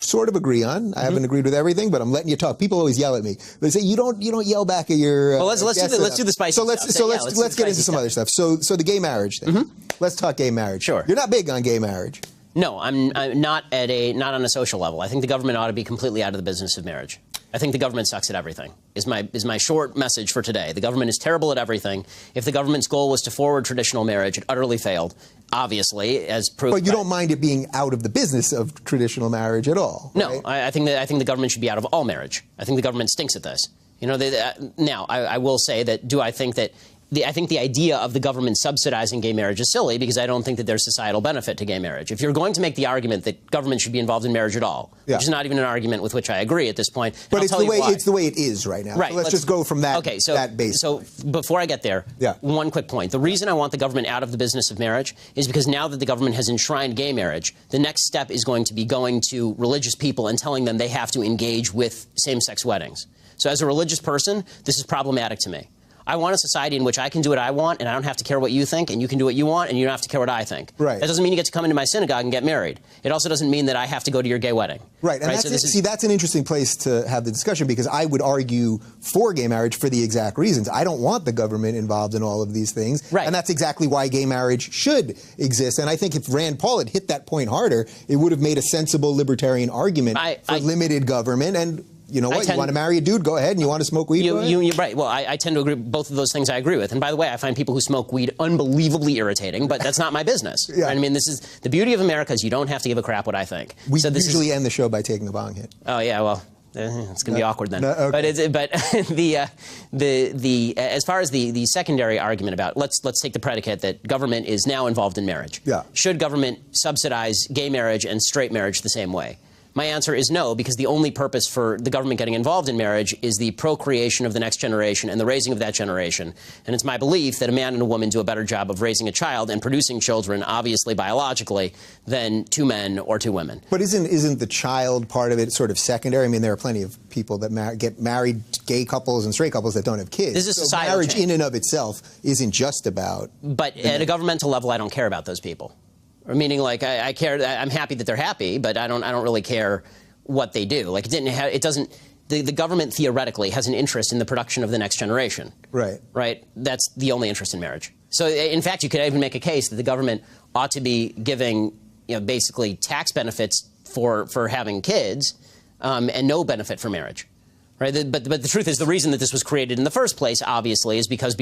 sort of agree on. I haven't agreed with everything, but I'm letting you talk. People always yell at me. They say you don't yell back at your. Well, let's do the spicy stuff. Let's get into some other stuff. So the gay marriage thing. Let's talk gay marriage. Sure. You're not big on gay marriage. No, I'm not on a social level. I think the government ought to be completely out of the business of marriage. I think the government sucks at everything, is my short message for today. The government is terrible at everything. If the government's goal was to forward traditional marriage, it utterly failed, obviously, as proved. But you don't mind it being out of the business of traditional marriage at all, right? No, I think the government should be out of all marriage. I think the government stinks at this. You know, now, I will say that, I think the idea of the government subsidizing gay marriage is silly because I don't think that there's societal benefit to gay marriage. If you're going to make the argument that government should be involved in marriage at all, which is not even an argument with which I agree at this point. But it's the way it is right now. Right. So let's just go from that, that base. So before I get there, one quick point. The reason I want the government out of the business of marriage is because now that the government has enshrined gay marriage, the next step is going to be going to religious people and telling them they have to engage with same-sex weddings. So as a religious person, this is problematic to me. I want a society in which I can do what I want, and I don't have to care what you think, and you can do what you want, and you don't have to care what I think. Right. That doesn't mean you get to come into my synagogue and get married. It also doesn't mean that I have to go to your gay wedding. Right. And that's an interesting place to have the discussion, because I would argue for gay marriage for the exact reasons. I don't want the government involved in all of these things. Right. And that's exactly why gay marriage should exist. And I think if Rand Paul had hit that point harder, it would have made a sensible libertarian argument for limited government. And you know what? You want to marry a dude? Go ahead. And you want to smoke weed? You're right. Well, I tend to agree with both of those things. I agree with. And by the way, I find people who smoke weed unbelievably irritating, but that's not my business. Right? I mean, this is the beauty of America is you don't have to give a crap what I think. We usually end the show by taking the bong hit. Oh yeah, well. It's going to be awkward then. Okay. But as far as the secondary argument about let's take the predicate that government is now involved in marriage. Yeah. Should government subsidize gay marriage and straight marriage the same way? My answer is no, because the only purpose for the government getting involved in marriage is the procreation of the next generation and the raising of that generation. And it's my belief that a man and a woman do a better job of raising a child and producing children, obviously biologically, than two men or two women. But isn't the child part of it sort of secondary? I mean, there are plenty of people that get married, gay couples and straight couples that don't have kids. This is societal marriage change. In and of itself isn't just about. But at a governmental level, I don't care about those people. Meaning, like, I care. I'm happy that they're happy, but I don't really care what they do. Like, the government theoretically has an interest in the production of the next generation. Right. Right. That's the only interest in marriage. So, in fact, you could even make a case that the government ought to be giving, basically tax benefits for having kids, and no benefit for marriage. Right. But the truth is, the reason that this was created in the first place, obviously, is because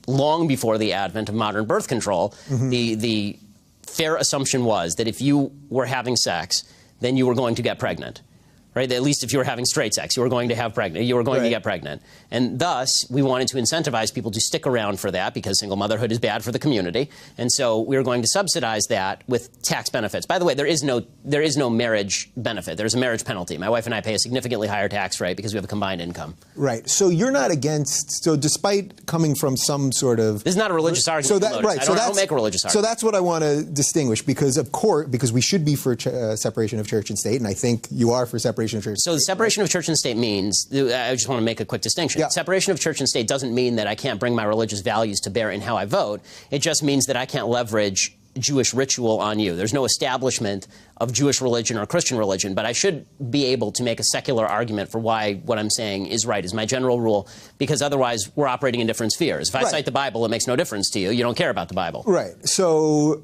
long before the advent of modern birth control, the fair assumption was that if you were having sex, then you were going to get pregnant. Right? At least if you were having straight sex, you were going to get pregnant. And thus, we wanted to incentivize people to stick around for that because single motherhood is bad for the community. And so we were going to subsidize that with tax benefits. By the way, there is no marriage benefit. There's a marriage penalty. My wife and I pay a significantly higher tax rate because we have a combined income. Right. So you're not against, so despite coming from some sort of... This is not a religious argument. I don't make a religious argument. So that's what I want to distinguish because we should be for separation of church and state, and I think you are for separation of church. So the separation of church and state means, I just want to make a quick distinction. Yeah. Separation of church and state doesn't mean that I can't bring my religious values to bear in how I vote. It just means that I can't leverage Jewish ritual on you. There's no establishment of Jewish religion or Christian religion, but I should be able to make a secular argument for why what I'm saying is right, is my general rule, because otherwise we're operating in different spheres. If I cite the Bible, it makes no difference to you. You don't care about the Bible. Right. So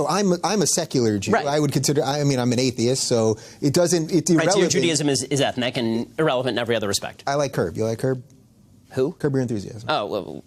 I'm a secular Jew. Right. I would consider. I mean, I'm an atheist, so it's irrelevant. Right. So your Judaism is ethnic and irrelevant in every other respect. I like Curb. You like Curb? Who? Curb Your Enthusiasm. Oh, well,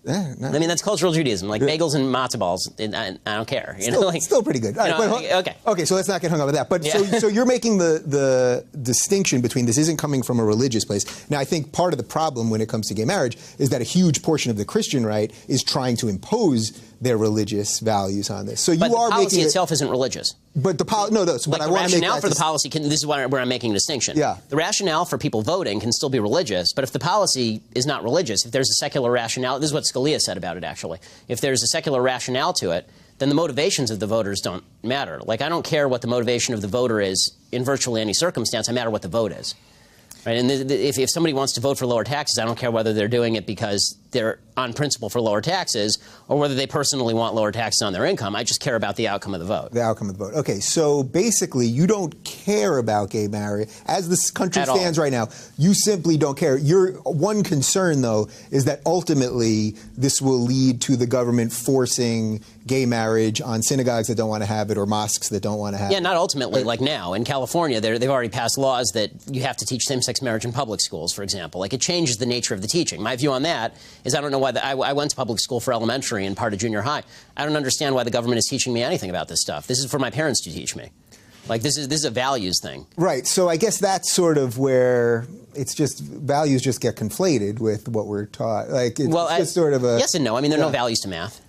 No. I mean, that's cultural Judaism, like bagels and matzo balls. I don't care. Still pretty good. Okay, so let's not get hung up with that. But so you're making the distinction between this isn't coming from a religious place. Now, I think part of the problem when it comes to gay marriage is that a huge portion of the Christian right is trying to impose their religious values on this. So but the policy itself isn't religious. But the rationale for the policy this is where I'm making a distinction. Yeah. The rationale for people voting can still be religious, but if the policy is not religious, if there's a secular rationale, this is what Scalia said about it actually. If there's a secular rationale to it, then the motivations of the voters don't matter. Like, I don't care what the motivation of the voter is in virtually any circumstance. I matter what the vote is. Right? And if somebody wants to vote for lower taxes, I don't care whether they're doing it because they're on principle for lower taxes or whether they personally want lower taxes on their income. I just care about the outcome of the vote. The outcome of the vote. Okay, so basically you don't care about gay marriage. As this country stands right now, you simply don't care. Your one concern, though, is that ultimately this will lead to the government forcing gay marriage on synagogues that don't want to have it or mosques that don't want to have it. Yeah, not ultimately. Like now, in California, they've already passed laws that you have to teach same-sex marriage in public schools, for example. Like, it changes the nature of the teaching. My view on that is I don't know why I went to public school for elementary and part of junior high. I don't understand why the government is teaching me anything about this stuff. This is for my parents to teach me. Like, this is a values thing. Right. So I guess that's sort of where it's just values just get conflated with what we're taught. Like, it's just sort of a... Yes and no. I mean, there are no values to math.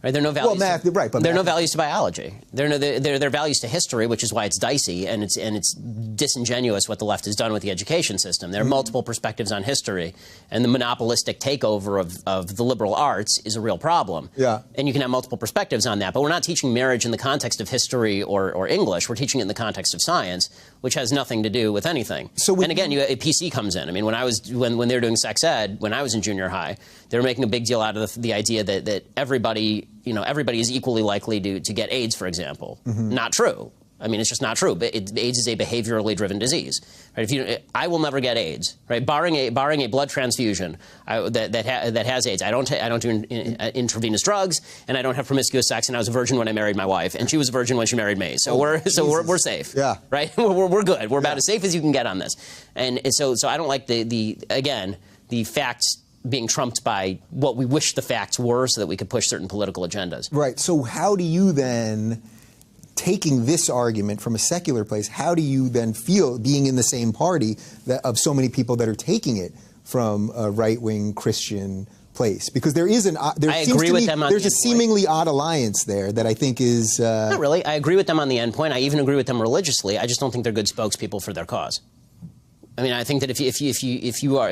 Right? There are no values. Well, math, right, but there are no values to biology. There are values to history, which is why it's dicey and it's disingenuous what the left has done with the education system. There are multiple perspectives on history, and the monopolistic takeover of the liberal arts is a real problem. Yeah. And you can have multiple perspectives on that, but we're not teaching marriage in the context of history or English. We're teaching it in the context of science, which has nothing to do with anything. So and again, a PC comes in. I mean, when they were doing sex ed, when I was in junior high, they were making a big deal out of the idea that everybody is equally likely to get AIDS, for example. Not true. I mean, it's just not true. But AIDS is a behaviorally driven disease. Right? I will never get AIDS, right? Barring a blood transfusion that has AIDS. I don't do intravenous drugs, and I don't have promiscuous sex. And I was a virgin when I married my wife, and she was a virgin when she married me. So we're safe. Yeah. Right. we're good. We're about as safe as you can get on this. And so I don't like the facts being trumped by what we wish the facts were so that we could push certain political agendas. Right. So how do you then, taking this argument from a secular place, how do you then feel being in the same party of so many people that are taking it from a right-wing Christian place? Because there's a seemingly odd alliance there that I think is... Not really. I agree with them on the end point. I even agree with them religiously. I just don't think they're good spokespeople for their cause. I mean, I think that if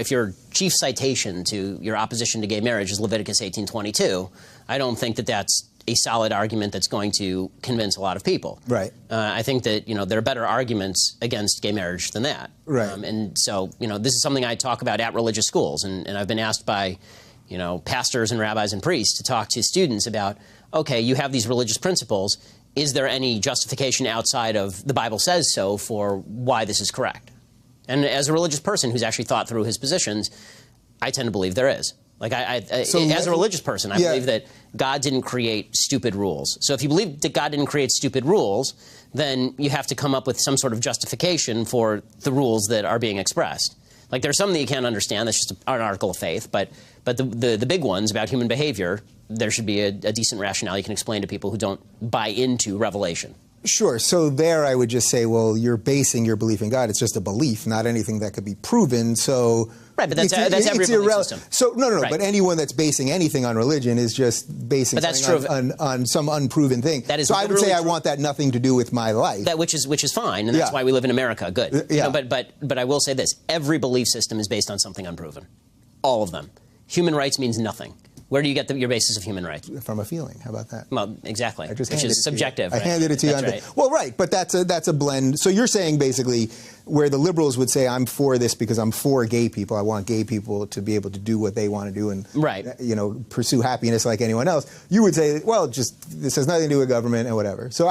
your chief citation to your opposition to gay marriage is Leviticus 18:22, I don't think that that's a solid argument that's going to convince a lot of people. Right. I think that there are better arguments against gay marriage than that. Right. And so this is something I talk about at religious schools, and I've been asked by pastors and rabbis and priests to talk to students about, okay, you have these religious principles. Is there any justification outside of the Bible says so for why this is correct? And as a religious person who's actually thought through his positions, I tend to believe there is. Like, as a religious person, I believe that God didn't create stupid rules. So if you believe that God didn't create stupid rules, then you have to come up with some sort of justification for the rules that are being expressed. Like, there's some that you can't understand. That's just an article of faith. But the big ones about human behavior, there should be a decent rationale you can explain to people who don't buy into revelation. Sure. So there I would just say, well, you're basing your belief in God. It's just a belief, not anything that could be proven. So right, but that's every belief system. So no. Right. But anyone that's basing anything on religion is just basing something on some unproven thing. That is so I would say I want that nothing to do with my life. Which is fine, and that's why we live in America. Good. Yeah. But I will say this: every belief system is based on something unproven. All of them. Human rights means nothing. Where do you get your basis of human rights? From a feeling. How about that? Well, exactly. Which is subjective. Right? I handed it to you. Right. Well, right, but that's a blend. So you're saying basically where the liberals would say, I'm for this because I'm for gay people. I want gay people to be able to do what they want to do and pursue happiness like anyone else. You would say, well, just this has nothing to do with government and whatever. So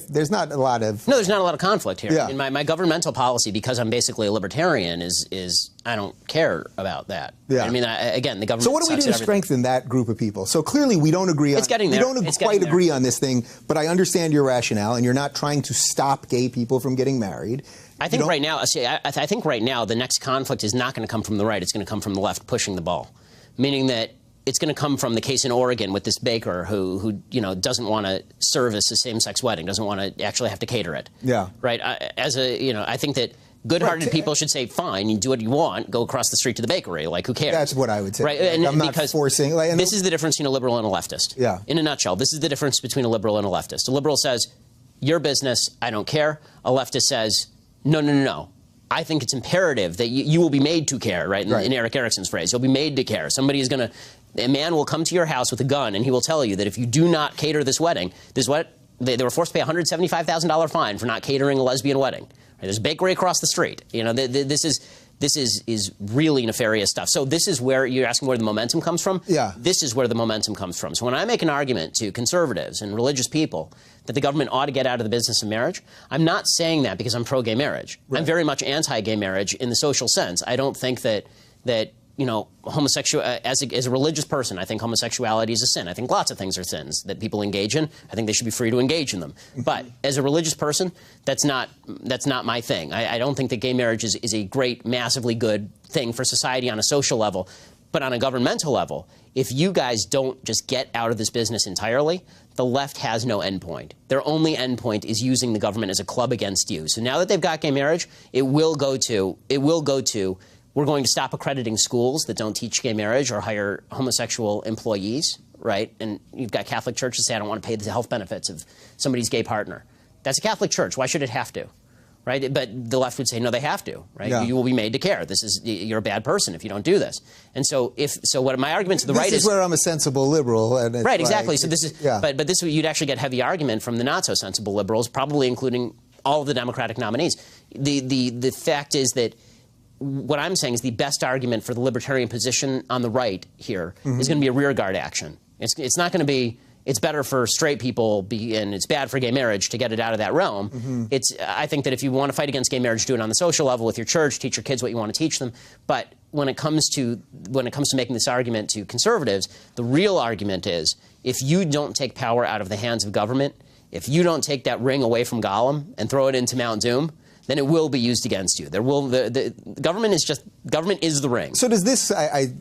there's not a lot of... No, there's not a lot of conflict here. Yeah. In my governmental policy, because I'm basically a libertarian, is I don't care about that. Yeah. I mean, again, the government... So what do we do to strengthen that group of people? So clearly we don't agree on... It's getting there. We don't quite agree on this thing, but I understand your rationale, and you're not trying to stop gay people from getting married. I think right now, the next conflict is not going to come from the right. It's going to come from the left pushing the ball, meaning that it's going to come from the case in Oregon with this baker who doesn't want to service a same-sex wedding, doesn't want to actually have to cater it. Yeah. Right. I think that good-hearted people should say, fine, you do what you want, go across the street to the bakery. Like, who cares? That's what I would say. Right. And I'm not forcing. This is the difference between a liberal and a leftist. Yeah. In a nutshell, this is the difference between a liberal and a leftist. A liberal says, your business, I don't care. A leftist says, no. I think it's imperative that you will be made to care, right? In Eric Erickson's phrase, you'll be made to care. A man will come to your house with a gun and he will tell you that if you do not cater this wedding, they were forced to pay a $175,000 fine for not catering a lesbian wedding. Right? There's a bakery across the street. This this is really nefarious stuff. So this is where you're asking where the momentum comes from? Yeah. This is where the momentum comes from. So when I make an argument to conservatives and religious people that the government ought to get out of the business of marriage, I'm not saying that because I'm pro-gay marriage. Right. I'm very much anti-gay marriage in the social sense. I don't think that you know, as a religious person, I think homosexuality is a sin. I think lots of things are sins that people engage in. I think they should be free to engage in them. But as a religious person, that's not my thing. I don't think that gay marriage is a great, massively good thing for society on a social level. But on a governmental level, if you guys don't just get out of this business entirely, the left has no endpoint. Their only endpoint is using the government as a club against you. So now that they've got gay marriage, it will go to we're going to stop accrediting schools that don't teach gay marriage or hire homosexual employees, right? And you've got Catholic churches say, I don't want to pay the health benefits of somebody's gay partner. That's a Catholic church. Why should it have to, right? But the left would say, no, they have to, right? Yeah. You will be made to care. You're a bad person if you don't do this. And so what my argument to the right is... This is where I'm a sensible liberal. And it's right, exactly. So this is... Yeah. But this you'd actually get heavy argument from the not-so-sensible liberals, probably including all of the Democratic nominees. The fact is that what I'm saying is the best argument for the libertarian position on the right here is going to be a rearguard action. It's not going to be, it's better for straight people and it's bad for gay marriage to get it out of that realm. I think that if you want to fight against gay marriage, do it on the social level with your church, teach your kids what you want to teach them. But when it comes to making this argument to conservatives, the real argument is if you don't take power out of the hands of government, if you don't take that ring away from Gollum and throw it into Mount Doom, then it will be used against you. The government is the ring. So does this,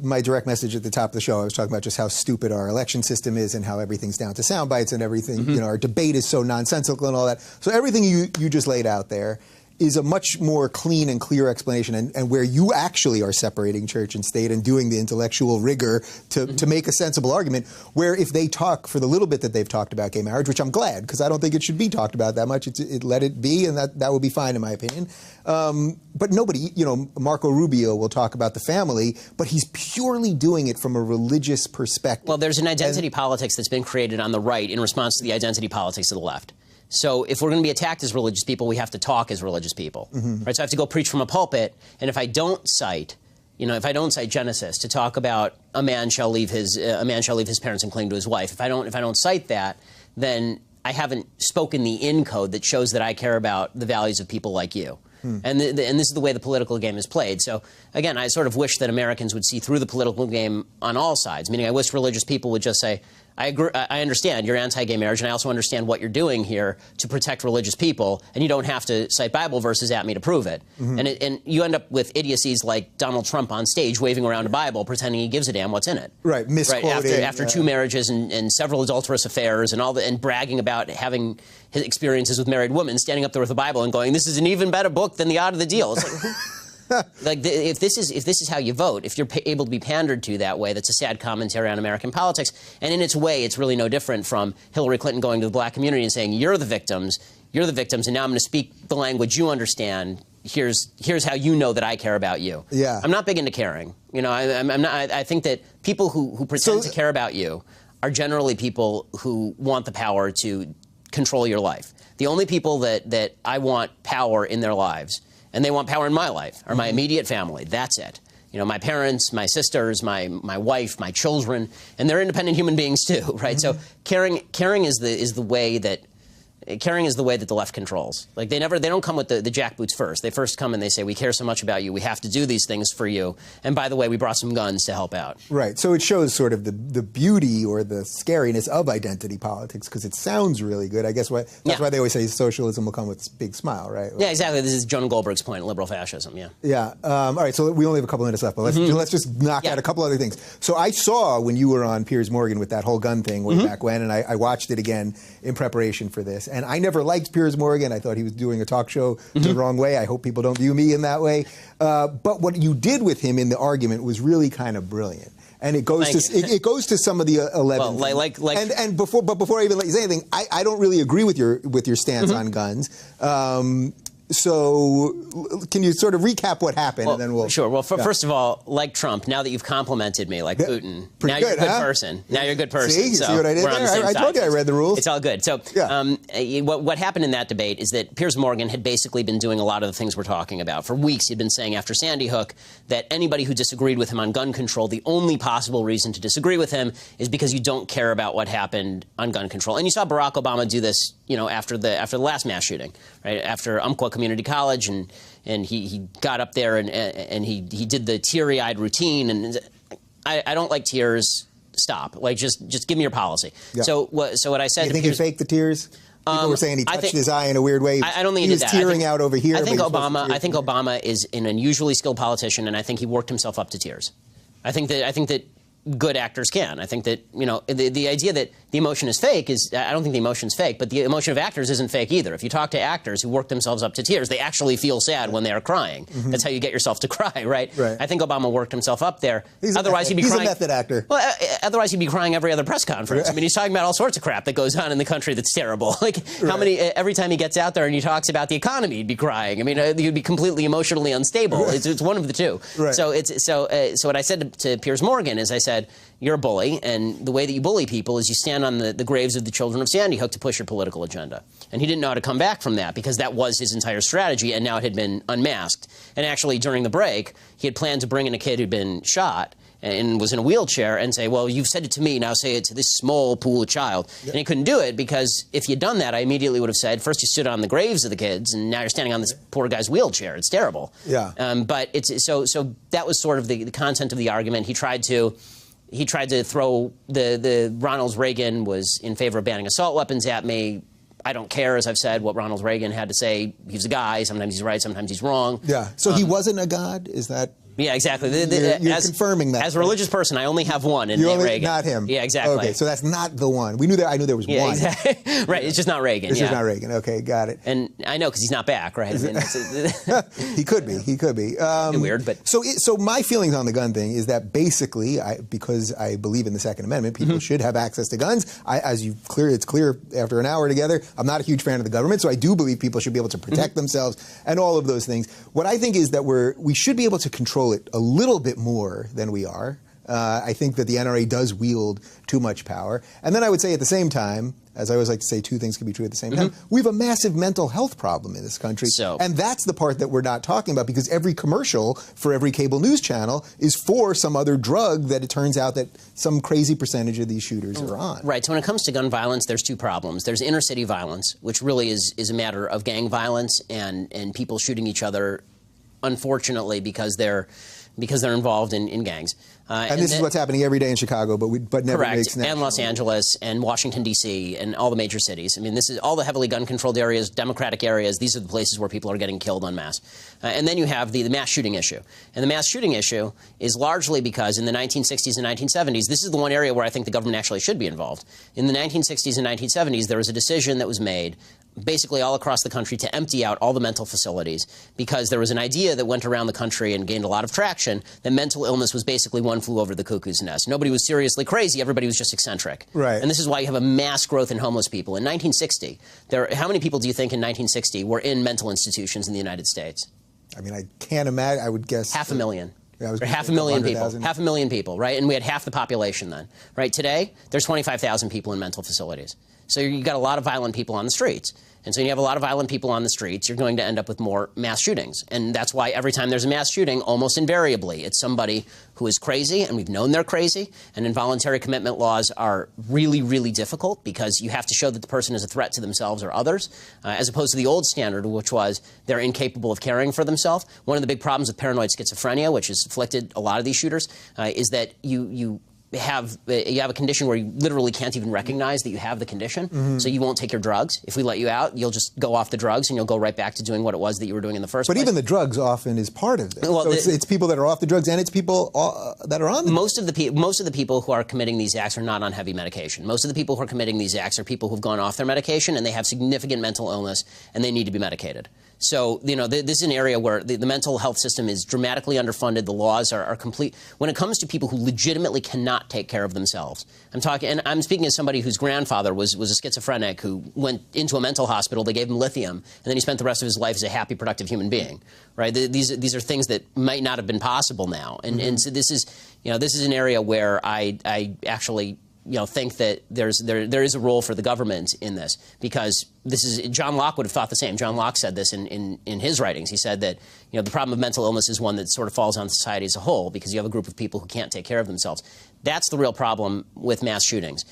my direct message at the top of the show, I was talking about just how stupid our election system is and how everything's down to sound bites and everything, you know, our debate is so nonsensical and all that. So everything you just laid out there is a much more clean and clear explanation and where you actually are separating church and state and doing the intellectual rigor to make a sensible argument, where if they talk for the little bit that they've talked about gay marriage, which I'm glad, because I don't think it should be talked about that much, let it be, and that would be fine in my opinion. But nobody, you know, Marco Rubio will talk about the family, but he's purely doing it from a religious perspective. Well, there's an identity politics that's been created on the right in response to the identity politics of the left. So if we're going to be attacked as religious people, we have to talk as religious people, right? So I have to go preach from a pulpit, and if I don't cite, Genesis to talk about a man shall leave his parents and cling to his wife, if I don't cite that, then I haven't spoken the in code that shows that I care about the values of people like you. And this is the way the political game is played. So, again, I sort of wish that Americans would see through the political game on all sides, meaning I wish religious people would just say, I agree, I understand you're anti-gay marriage, and I also understand what you're doing here to protect religious people, and you don't have to cite Bible verses at me to prove it. And you end up with idiocies like Donald Trump on stage waving around a Bible, pretending he gives a damn what's in it. Right, misquoting. Right, after 2 marriages and several adulterous affairs and bragging about having his experiences with married women, standing up there with a Bible and going, this is an even better book than The Art of the Deal. It's like, if this is how you vote, if you're able to be pandered to that way, that's a sad commentary on American politics. And in its way, it's really no different from Hillary Clinton going to the black community and saying, you're the victims, and now I'm going to speak the language you understand. Here's how you know that I care about you. Yeah. I'm not big into caring. You know, I'm not. I think that people who pretend to care about you are generally people who want the power to control your life. The only people that I want power in their lives, and they want power in my life, are my immediate family. That's it. You know, my parents, my sisters, my wife, my children, and they're independent human beings too, right? So caring is the way that the left controls. Like they don't come with the jackboots first. They first come and they say, we care so much about you, we have to do these things for you. And by the way, we brought some guns to help out. Right. So it shows sort of the beauty or the scariness of identity politics, because it sounds really good. I guess that's why they always say socialism will come with a big smile, right? Yeah, exactly. This is Jonah Goldberg's point, liberal fascism, yeah. Yeah. All right, so we only have a couple minutes left, but let's just knock out a couple other things. So I saw when you were on Piers Morgan with that whole gun thing way back when, and I watched it again in preparation for this. And I never liked Piers Morgan. I thought he was doing a talk show the wrong way. I hope people don't view me in that way. But what you did with him in the argument was really kind of brilliant. And it goes to some of the 11. Well, before I even let you say anything, I don't really agree with your stance on guns. So can you sort of recap what happened, and then we'll... Sure. Well, first of all, like Trump, now that you've complimented me like Putin, now you're a good person. Now you're a good person. See what I did there? I told you I read the rules. It's all good. So what happened in that debate is that Piers Morgan had basically been doing a lot of the things we're talking about. For weeks, he'd been saying after Sandy Hook that anybody who disagreed with him on gun control, the only possible reason to disagree with him is because you don't care about what happened on gun control. And you saw Barack Obama do this, after the last mass shooting, right? After Umpqua Community College, and he got up there and he did the teary-eyed routine. And I don't like tears. Stop. Like, just give me your policy. Yeah. So what I said... You think he faked the tears? People were saying he touched his eye in a weird way. I don't think he was tearing out over here. I think Obama is an unusually skilled politician, and I think he worked himself up to tears. I think that good actors can. I think that, the idea that the emotion is fake is, I don't think the emotion's fake, but the emotion of actors isn't fake either. If you talk to actors who work themselves up to tears, they actually feel sad when they are crying. Mm-hmm. That's how you get yourself to cry, right? I think Obama worked himself up there. Otherwise, he'd be crying. He's a method actor. Well, otherwise he'd be crying every other press conference. I mean, he's talking about all sorts of crap that goes on in the country that's terrible. Like, every time he gets out there and he talks about the economy, he'd be crying. I mean, he'd be completely emotionally unstable. It's one of the two. So what I said to Piers Morgan is, I said, you're a bully, and the way that you bully people is you stand on the graves of the children of Sandy Hook to push your political agenda. And he didn't know how to come back from that, because that was his entire strategy, and now it had been unmasked. And actually, during the break, he had planned to bring in a kid who'd been shot and was in a wheelchair and say, well, you've said it to me, now say it to this small pool of child. And he couldn't do it, because if you'd done that, I immediately would have said, first you stood on the graves of the kids, and now you're standing on this poor guy's wheelchair. It's terrible. But so that was sort of the content of the argument. He tried to throw the Ronald Reagan was in favor of banning assault weapons at me. I don't care, as I've said, what Ronald Reagan had to say. He's a guy. Sometimes he's right, sometimes he's wrong. Yeah. So he wasn't a god? Is that... Yeah, exactly. You're confirming that. As a religious person, I only have one, and Reagan. Not him. Yeah, exactly. Okay, so that's not the one. We knew that. I knew there was one. Exactly. Right. It's just not Reagan. It's just not Reagan. Okay, got it. And I know, because he's not back, right? I mean, he could be. He could be. Weird, but so my feelings on the gun thing is that basically, because I believe in the Second Amendment, people should have access to guns. It's clear after an hour together. I'm not a huge fan of the government, so I do believe people should be able to protect themselves and all of those things. What I think is that we should be able to control it a little bit more than we are. I think that the NRA does wield too much power. And then I would say at the same time, as I always like to say, two things can be true at the same time, we have a massive mental health problem in this country. And that's the part that we're not talking about, because every commercial for every cable news channel is for some other drug that it turns out that some crazy percentage of these shooters are on. Right. So when it comes to gun violence, there's two problems. There's inner city violence, which really is a matter of gang violence and people shooting each other, unfortunately, because they're involved in gangs. And this is what's happening every day in Chicago, but never makes national. And Los Angeles and Washington, D.C. and all the major cities. I mean, this is all the heavily gun-controlled areas, Democratic areas. These are the places where people are getting killed en masse. And then you have the mass shooting issue. And the mass shooting issue is largely because in the 1960s and 1970s, this is the one area where I think the government actually should be involved. In the 1960s and 1970s, there was a decision that was made basically all across the country to empty out all the mental facilities, because there was an idea that went around the country and gained a lot of traction that mental illness was basically one flew over the cuckoo's nest. Nobody was seriously crazy. Everybody was just eccentric. Right. And this is why you have a mass growth in homeless people. In 1960, how many people do you think in 1960 were in mental institutions in the United States? I mean, I can't imagine. I would guess 500,000. Yeah, half a million people. 500,000 people, right? And we had half the population then, right? Today, there's 25,000 people in mental facilities. So you've got a lot of violent people on the streets. And so when you have a lot of violent people on the streets, you're going to end up with more mass shootings. And that's why every time there's a mass shooting, almost invariably, it's somebody who is crazy, and we've known they're crazy. And involuntary commitment laws are really, really difficult, because you have to show that the person is a threat to themselves or others, as opposed to the old standard, which was they're incapable of caring for themselves. One of the big problems with paranoid schizophrenia, which has afflicted a lot of these shooters, is that you have a condition where you literally can't even recognize that you have the condition, so you won't take your drugs. If we let you out, you'll just go off the drugs, and you'll go right back to doing what it was that you were doing in the first place. But even the drugs often is part of it. Well, so it's people that are off the drugs, and it's people that are on them. Most of the people who are committing these acts are not on heavy medication. Most of the people who are committing these acts are people who've gone off their medication, and they have significant mental illness, and they need to be medicated. So, this is an area where the mental health system is dramatically underfunded. The laws are complete. When it comes to people who legitimately cannot take care of themselves, I'm speaking as somebody whose grandfather was a schizophrenic who went into a mental hospital. They gave him lithium, and then he spent the rest of his life as a happy, productive human being. Right? These are things that might not have been possible now, and so this is an area where I actually think that there is a role for the government in this, because John Locke would have thought the same. John Locke said this in his writings. He said that the problem of mental illness is one that sort of falls on society as a whole, because you have a group of people who can't take care of themselves. That's the real problem with mass shootings.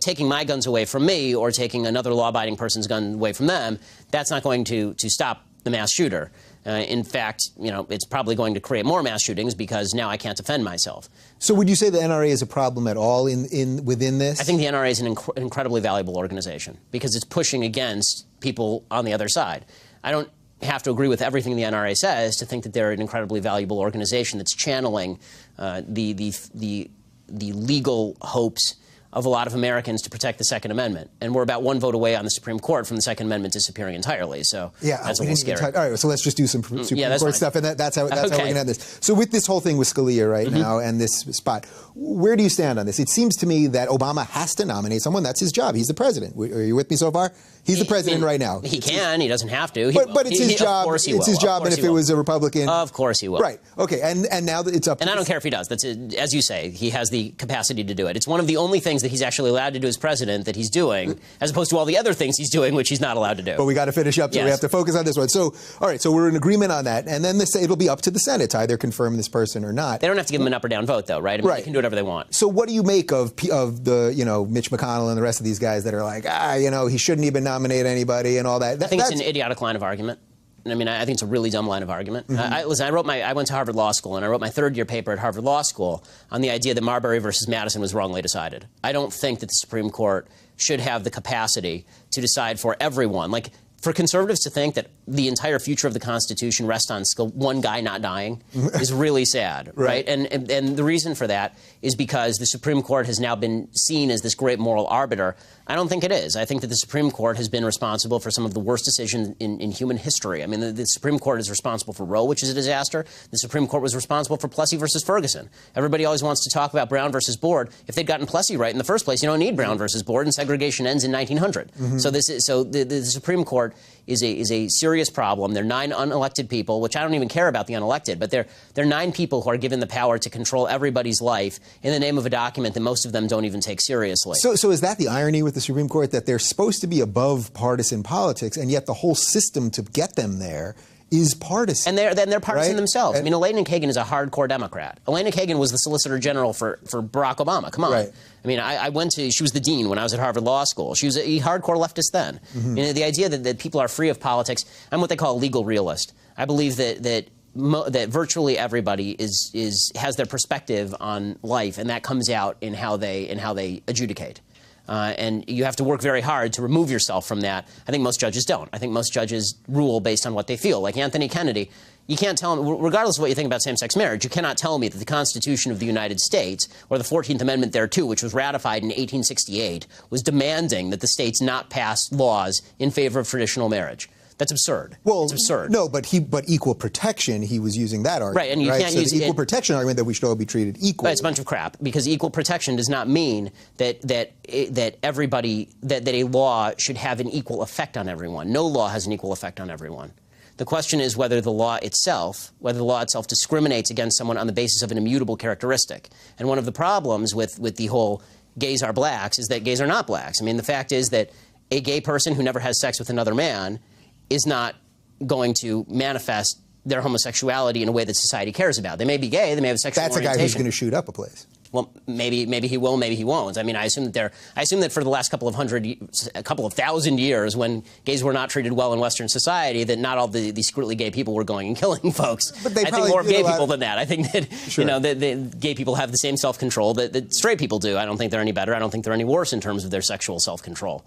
Taking my guns away from me or taking another law-abiding person's gun away from them, that's not going to stop the mass shooter. In fact, it's probably going to create more mass shootings, because now I can't defend myself. So would you say the NRA is a problem at all within this? I think the NRA is an incredibly valuable organization, because it's pushing against people on the other side. I don't have to agree with everything the NRA says to think that they're an incredibly valuable organization that's channeling the legal hopes of a lot of Americans to protect the Second Amendment. And we're about one vote away on the Supreme Court from the Second Amendment disappearing entirely. So that's a little scary. All right, so let's just do some Supreme Court stuff, and that's how we're going to end this. So with this whole thing with Scalia right now and this spot, where do you stand on this? It seems to me that Obama has to nominate someone. That's his job. He's the president. Are you with me so far? He's the president right now. He can. He doesn't have to. But it's his job. Of course he will. It's his job, and if it was a Republican... Of course he will. Right. Okay, and now that it's up to... And I don't care if he does. As you say, he has the capacity to do it. It's one of the only things that he's actually allowed to do as president that he's doing, as opposed to all the other things he's doing, which he's not allowed to do. But we got to finish up, so we have to focus on this one. So, all right, so we're in agreement on that, and then it'll be up to the Senate to either confirm this person or not. They don't have to give him an up or down vote, though, right? I mean, they can do whatever they want. So what do you make of the Mitch McConnell and the rest of these guys that are like, he shouldn't even nominate anybody and all that? I think it's an idiotic line of argument. I mean, I think it's a really dumb line of argument. Listen, I went to Harvard Law School, and I wrote my third-year paper at Harvard Law School on the idea that Marbury versus Madison was wrongly decided. I don't think that the Supreme Court should have the capacity to decide for everyone. Like, for conservatives to think that the entire future of the Constitution rests on one guy not dying is really sad, right? And the reason for that is because the Supreme Court has now been seen as this great moral arbiter. I don't think it is. I think that the Supreme Court has been responsible for some of the worst decisions in human history. I mean, the Supreme Court is responsible for Roe, which is a disaster. The Supreme Court was responsible for Plessy versus Ferguson. Everybody always wants to talk about Brown versus Board. If they'd gotten Plessy right in the first place, you don't need Brown versus Board, and segregation ends in 1900. So the Supreme Court is a serious problem. There are 9 unelected people, which I don't even care about the unelected, but there are 9 people who are given the power to control everybody's life in the name of a document that most of them don't even take seriously. So is that the irony with the Supreme Court, that they're supposed to be above partisan politics, and yet the whole system to get them there is partisan? And they're partisan themselves. I mean, Elena Kagan is a hardcore Democrat. Elena Kagan was the Solicitor General for Barack Obama. Come on. I mean, she was the dean when I was at Harvard Law School. She was a hardcore leftist then. The idea that people are free of politics, I'm what they call a legal realist. I believe that virtually everybody has their perspective on life, and that comes out in how they adjudicate. And you have to work very hard to remove yourself from that. I think most judges don't. I think most judges rule based on what they feel. Like Anthony Kennedy, you can't tell him, regardless of what you think about same-sex marriage, you cannot tell me that the Constitution of the United States, or the 14th Amendment thereto, which was ratified in 1868, was demanding that the states not pass laws in favor of traditional marriage. That's absurd. Well, it's absurd. No, but equal protection, he was using that argument. Right, and you can't use the equal protection argument that we should all be treated equally. But it's a bunch of crap, because equal protection does not mean that a law should have an equal effect on everyone. No law has an equal effect on everyone. The question is whether the law itself discriminates against someone on the basis of an immutable characteristic. And one of the problems with the whole gays are blacks is that gays are not blacks. I mean, the fact is that a gay person who never has sex with another man is not going to manifest their homosexuality in a way that society cares about. They may be gay, they may have a sexual orientation. That's a guy who's going to shoot up a place. Well, maybe he will, maybe he won't. I mean, I assume that for the last couple of thousand years, when gays were not treated well in Western society, that not all the secretly gay people were going and killing folks. But I think more of gay people than that. I think that that gay people have the same self-control that straight people do. I don't think they're any better. I don't think they're any worse in terms of their sexual self-control.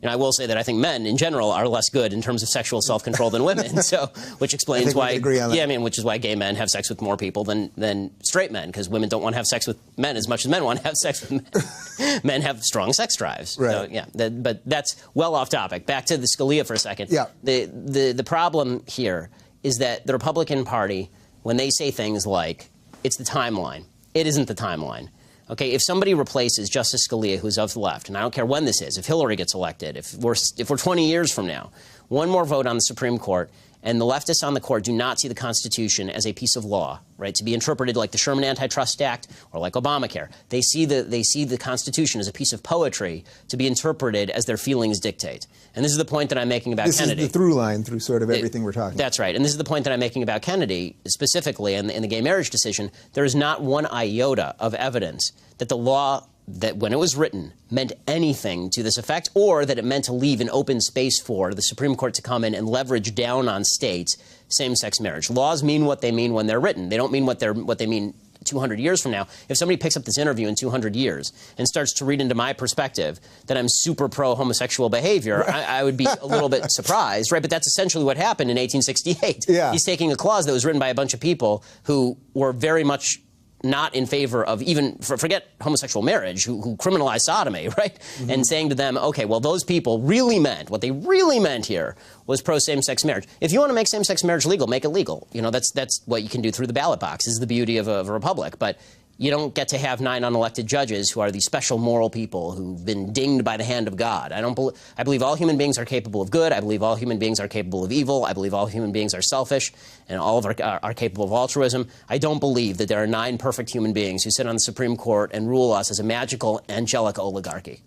I will say that I think men in general are less good in terms of sexual self-control than women. So, which explains why. Agree on that. Yeah, I mean, which is why gay men have sex with more people than straight men, because women don't want to have sex with men men as much as men want to have sex with men. Men have strong sex drives. Right. So, yeah, but that's well off topic. Back to the Scalia for a second. Yeah. The problem here is that the Republican Party, when they say things like, it's the timeline, it isn't the timeline. Okay, if somebody replaces Justice Scalia, who's of the left, and I don't care when this is, if Hillary gets elected, if we're 20 years from now, one more vote on the Supreme Court, and the leftists on the court do not see the Constitution as a piece of law, right, to be interpreted like the Sherman Antitrust Act or like Obamacare. They see the Constitution as a piece of poetry to be interpreted as their feelings dictate. And this is the point that I'm making about Kennedy. This is the through line through sort of everything we're talking about. That's right. And this is the point that I'm making about Kennedy, specifically in the gay marriage decision. There is not one iota of evidence that the law, that when it was written, meant anything to this effect, or that it meant to leave an open space for the Supreme Court to come in and leverage down on states same-sex marriage. Laws mean what they mean when they're written. They don't mean what they mean 200 years from now. If somebody picks up this interview in 200 years and starts to read into my perspective that I'm super pro-homosexual behavior, I would be a little bit surprised, right? But that's essentially what happened in 1868. Yeah. He's taking a clause that was written by a bunch of people who were very much not in favor of even, forget homosexual marriage, who criminalized sodomy, right? Mm-hmm. And saying to them, okay, well, those people really meant, what they really meant here was pro-same-sex marriage. If you want to make same-sex marriage legal, make it legal. You know, that's what you can do through the ballot box. This is the beauty of a republic. But you don't get to have 9 unelected judges who are these special moral people who've been dinged by the hand of God. I believe all human beings are capable of good. I believe all human beings are capable of evil. I believe all human beings are selfish, and all of are capable of altruism. I don't believe that there are 9 perfect human beings who sit on the Supreme Court and rule us as a magical, angelic oligarchy.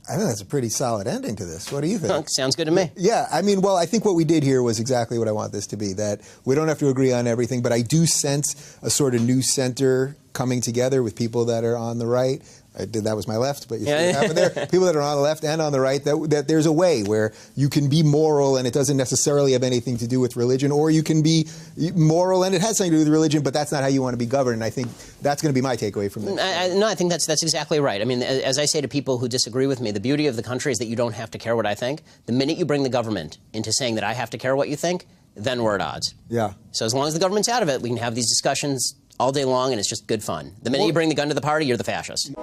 I think that's a pretty solid ending to this. What do you think? Sounds good to me. Yeah, I mean, well, I think what we did here was exactly what I want this to be, that we don't have to agree on everything, but I do sense a sort of new center coming together with people that are on the right. That was my left, but you see what happened there. People that are on the left and on the right, that there's a way where you can be moral and it doesn't necessarily have anything to do with religion, or you can be moral and it has something to do with religion, but that's not how you want to be governed. And I think that's going to be my takeaway from this. No, I think that's exactly right. I mean, as I say to people who disagree with me, the beauty of the country is that you don't have to care what I think. The minute you bring the government into saying that I have to care what you think, then we're at odds. Yeah. So as long as the government's out of it, we can have these discussions all day long, and it's just good fun. The minute you bring the gun to the party, you're the fascist.